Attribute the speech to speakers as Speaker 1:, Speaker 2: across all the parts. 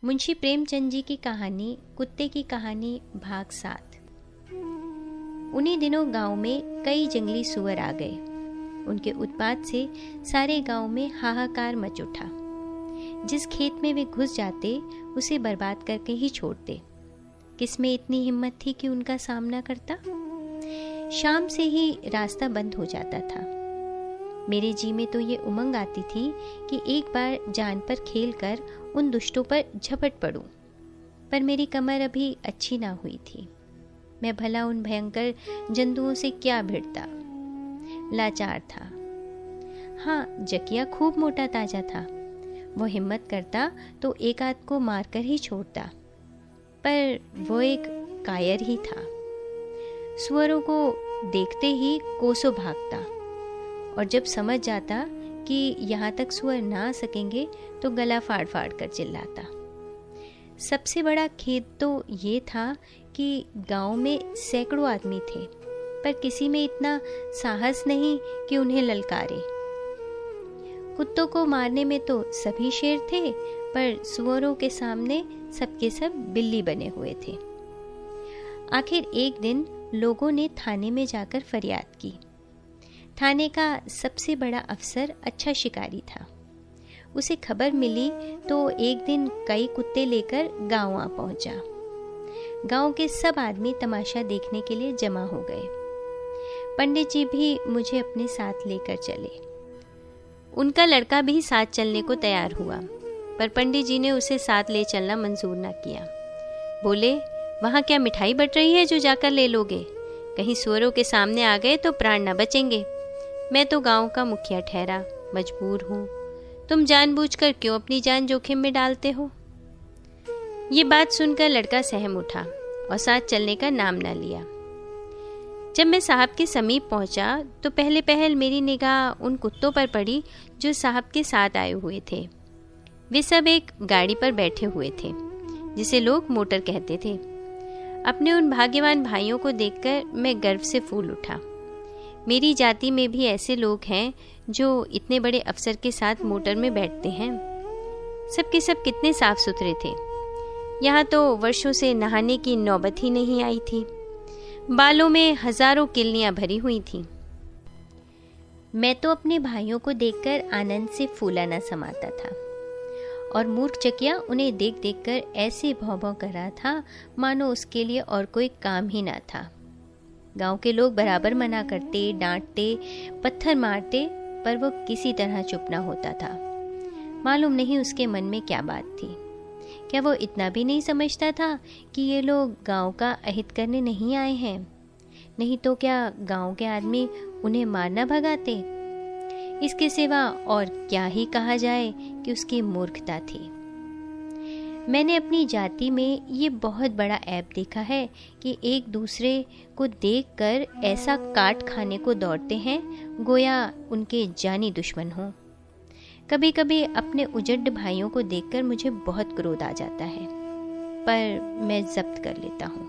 Speaker 1: मुंशी प्रेमचंद जी की कहानी कुत्ते की कहानी भाग 7। उन्हीं दिनों गांव में कई जंगली सुअर आ गए। उनके उत्पात से सारे गांव में हाहाकार मच उठा। जिस खेत में वे घुस जाते उसे बर्बाद करके ही छोड़ते। किसमें इतनी हिम्मत थी कि उनका सामना करता। शाम से ही रास्ता बंद हो जाता था। मेरे जी में तो ये उमंग आती थी कि एक बार जान पर खेलकर उन दुष्टों पर झपट पड़ूं, पर मेरी कमर अभी अच्छी ना हुई थी। मैं भला उन भयंकर जंतुओं से क्या भिड़ता। लाचार था। हाँ, जकिया खूब मोटा ताजा था। वो हिम्मत करता तो एक आध को मारकर ही छोड़ता, पर वो एक कायर ही था। सुअरों को देखते ही कोसों भागता, और जब समझ जाता कि यहाँ तक सुअर ना आ सकेंगे तो गला फाड़ फाड़ कर चिल्लाता। सबसे बड़ा खेद तो ये था कि गांव में सैकड़ों आदमी थे, पर किसी में इतना साहस नहीं कि उन्हें ललकारे। कुत्तों को मारने में तो सभी शेर थे, पर सुअरों के सामने सबके सब बिल्ली बने हुए थे। आखिर एक दिन लोगों ने थाने में जाकर फरियाद की। थाने का सबसे बड़ा अफसर अच्छा शिकारी था। उसे खबर मिली तो एक दिन कई कुत्ते लेकर गांव आ पहुंचा। गांव के सब आदमी तमाशा देखने के लिए जमा हो गए। पंडित जी भी मुझे अपने साथ लेकर चले। उनका लड़का भी साथ चलने को तैयार हुआ, पर पंडित जी ने उसे साथ ले चलना मंजूर न किया। बोले, वहां क्या मिठाई बट रही है जो जाकर ले लोगे? कहीं सुअरों के सामने आ गए तो प्राण न बचेंगे। मैं तो गांव का मुखिया ठहरा, मजबूर हूँ। तुम जानबूझकर क्यों अपनी जान जोखिम में डालते हो? ये बात सुनकर लड़का सहम उठा और साथ चलने का नाम ना लिया। जब मैं साहब के समीप पहुंचा तो पहले पहल मेरी निगाह उन कुत्तों पर पड़ी जो साहब के साथ आए हुए थे। वे सब एक गाड़ी पर बैठे हुए थे, जिसे लोग मोटर कहते थे। अपने उन भाग्यवान भाइयों को देखकर मैं गर्व से फूल उठा। मेरी जाति में भी ऐसे लोग हैं जो इतने बड़े अफसर के साथ मोटर में बैठते हैं। सब के सब कितने साफ सुथरे थे। यहाँ तो वर्षों से नहाने की नौबत ही नहीं आई थी। बालों में हजारों किल्लियां भरी हुई थीं। मैं तो अपने भाइयों को देखकर आनंद से फूला न समाता था, और मूर्ख चकिया उन्हें देख देख कर ऐसे भौं भौं कर रहा था मानो उसके लिए और कोई काम ही ना था। गांव के लोग बराबर मना करते, डांटते, पत्थर मारते, पर वो किसी तरह चुप ना होता था। मालूम नहीं उसके मन में क्या बात थी। क्या वो इतना भी नहीं समझता था कि ये लोग गांव का अहित करने नहीं आए हैं? नहीं तो क्या गांव के आदमी उन्हें मारना भगाते? इसके सिवा और क्या ही कहा जाए कि उसकी मूर्खता थी। मैंने अपनी जाति में ये बहुत बड़ा ऐब देखा है कि एक दूसरे को देखकर ऐसा काट खाने को दौड़ते हैं गोया उनके जानी दुश्मन हों। कभी कभी अपने उजड्ड भाइयों को देखकर मुझे बहुत क्रोध आ जाता है, पर मैं जब्त कर लेता हूँ।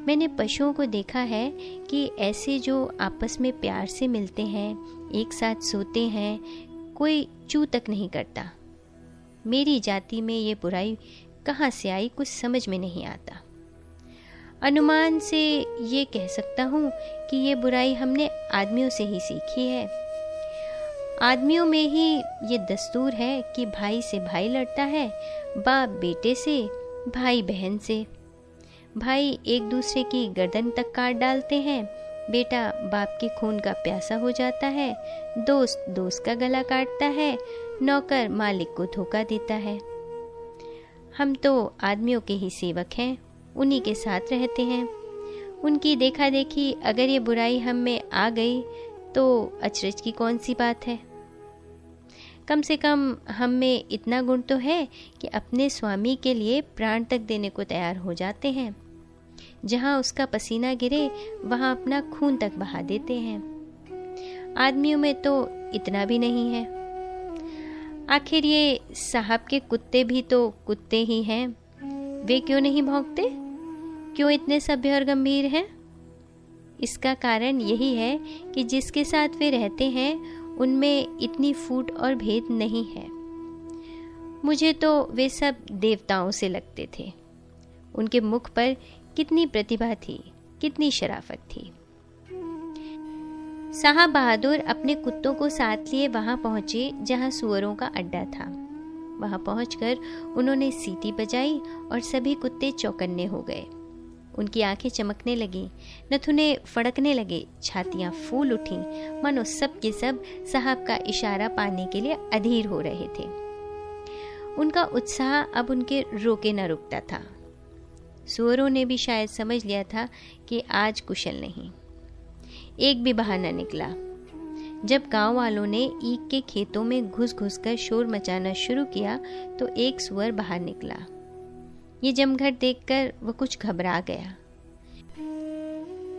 Speaker 1: मैंने पशुओं को देखा है कि ऐसे जो आपस में प्यार से मिलते हैं, एक साथ सोते हैं, कोई चू तक नहीं करता। मेरी जाति में ये बुराई कहाँ से आई कुछ समझ में नहीं आता। अनुमान से ये कह सकता हूँ कि ये बुराई हमने आदमियों से ही सीखी है। आदमियों में ही ये दस्तूर है कि भाई से भाई लड़ता है, बाप बेटे से, भाई बहन से। भाई एक दूसरे की गर्दन तक काट डालते हैं, बेटा बाप के खून का प्यासा हो जाता है, दोस्त दोस्त का गला काटता है, नौकर मालिक को धोखा देता है। हम तो आदमियों के ही सेवक हैं, उन्हीं के साथ रहते हैं। उनकी देखा देखी अगर ये बुराई हम में आ गई तो अचरज की कौन सी बात है। कम से कम हम में इतना गुण तो है कि अपने स्वामी के लिए प्राण तक देने को तैयार हो जाते हैं। जहाँ उसका पसीना गिरे वहाँ अपना खून तक बहा देते हैं। आदमियों में तो इतना भी नहीं है। आखिर ये साहब के कुत्ते भी तो कुत्ते ही हैं। वे क्यों नहीं भौंकते? क्यों इतने सभ्य और गंभीर हैं? इसका कारण यही है कि जिसके साथ वे रहते हैं उनमें इतनी फूट और भेद नहीं है। मुझे तो वे सब देवताओं से लगते थे। उनके मुख पर कितनी प्रतिभा थी, कितनी शराफत थी। साहब बहादुर अपने कुत्तों को साथ लिए वहां पहुंचे जहां सुअरों का अड्डा था। वहां पहुंचकर उन्होंने सीटी बजाई और सभी कुत्ते चौकन्ने हो गए। उनकी आंखें चमकने लगीं, नथुने फड़कने लगे, छातियां फूल उठीं, मानो सब के सब साहब का इशारा पाने के लिए अधीर हो रहे थे। उनका उत्साह अब उनके रोके न रुकता था। सुअरों ने भी शायद समझ लिया था कि आज कुशल नहीं। एक भी बहाना निकला। जब गांव वालों ने ईख के खेतों में घुस घुस कर शोर मचाना शुरू किया तो एक सुअर बाहर निकला। ये जमघट देखकर वह कुछ घबरा गया।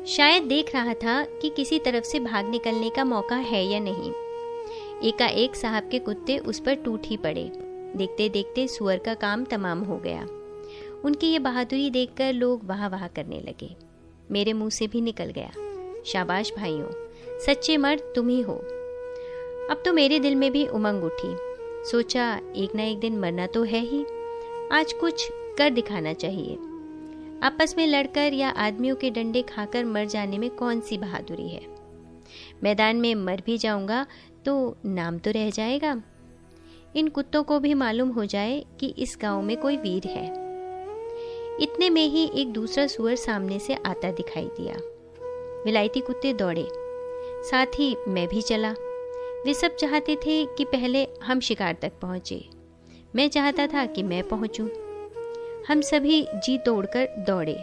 Speaker 1: शायद देख रहा था कि किसी तरफ से भाग निकलने का मौका है या नहीं। एकाएक साहब के कुत्ते उस पर टूट ही पड़े। देखते देखते सुअर का काम तमाम हो गया। उनकी ये बहादुरी देखकर लोग वाह वाह करने लगे। मेरे मुंह से भी निकल गया, शाबाश भाइयों, सच्चे मर्द तुम ही हो। अब तो मेरे दिल में भी उमंग उठी। सोचा एक ना एक दिन मरना तो है ही, आज कुछ कर दिखाना चाहिए। आपस में लड़कर या आदमियों के डंडे खाकर मर जाने में कौन सी बहादुरी है। मैदान में मर भी जाऊंगा तो नाम तो रह जाएगा। इन कुत्तों को भी मालूम हो जाए कि इस गांव में कोई वीर है। इतने में ही एक दूसरा सुअर सामने से आता दिखाई दिया। विलायती कुत्ते दौड़े, साथ ही मैं भी चला। वे सब चाहते थे कि पहले हम शिकार तक पहुंचे। मैं चाहता था कि मैं पहुंचूं। हम सभी जी तोड़कर दौड़े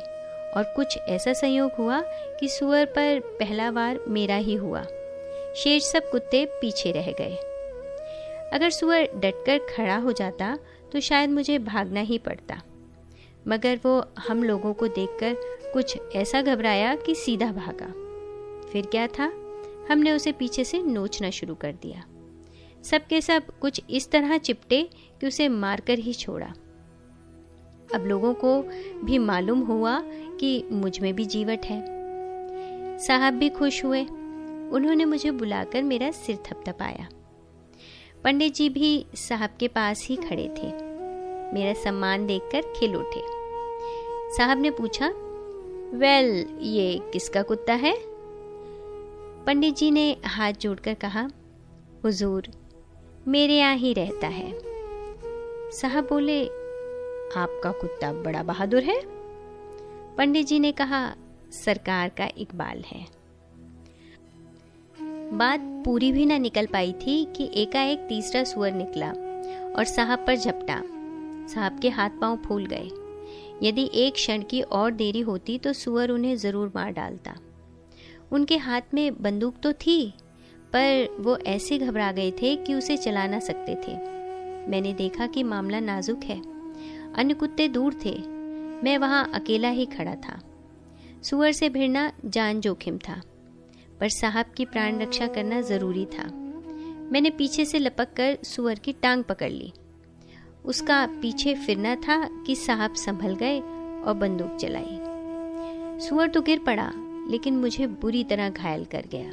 Speaker 1: और कुछ ऐसा संयोग हुआ कि सुअर पर पहला वार मेरा ही हुआ। शेष सब कुत्ते पीछे रह गए। अगर सुअर डटकर खड़ा हो जाता तो शायद मुझे भागना ही पड़ता, मगर वो हम लोगों को देखकर कुछ ऐसा घबराया कि सीधा भागा। फिर क्या था, हमने उसे पीछे से नोचना शुरू कर दिया। सबके सब कुछ इस तरह चिपटे कि उसे मारकर ही छोड़ा। अब लोगों को भी मालूम हुआ कि मुझ में भी जीवट है। साहब भी खुश हुए। उन्होंने मुझे बुलाकर मेरा सिर थपथपाया। पंडित जी भी साहब के पास ही खड़े थे। मेरा सम्मान देखकर खिल उठे। साहब ने पूछा, वेल, ये किसका कुत्ता है? पंडित जी ने हाथ जोड़कर कहा, हुजूर, मेरे यहाँ ही रहता है। साहब बोले, आपका कुत्ता बड़ा बहादुर है। पंडित जी ने कहा, सरकार का इकबाल है। बात पूरी भी ना निकल पाई थी कि एकाएक तीसरा सुअर निकला और साहब पर झपटा। साहब के हाथ पांव फूल गए। यदि एक क्षण की और देरी होती तो सुअर उन्हें जरूर मार डालता। उनके हाथ में बंदूक तो थी, पर वो ऐसे घबरा गए थे कि उसे चला ना सकते थे। मैंने देखा कि मामला नाजुक है। अन्य कुत्ते दूर थे, मैं वहां अकेला ही खड़ा था। सुअर से भिड़ना जान जोखिम था, पर साहब की प्राण रक्षा करना जरूरी था। मैंने पीछे से लपक कर सुअर की टांग पकड़ ली। उसका पीछे फिरना था कि साहब संभल गए और बंदूक चलाई। सुअर तो गिर पड़ा, लेकिन मुझे बुरी तरह घायल कर गया।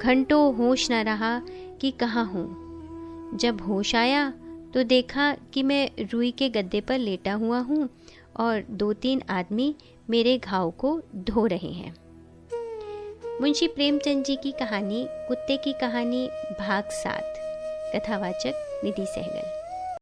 Speaker 1: घंटों होश न रहा कि कहाँ हूँ। जब होश आया तो देखा कि मैं रुई के गद्दे पर लेटा हुआ हूँ और 2-3 आदमी मेरे घाव को धो रहे हैं। मुंशी प्रेमचंद जी की कहानी कुत्ते की कहानी भाग 7। कथावाचक निधि सहगल।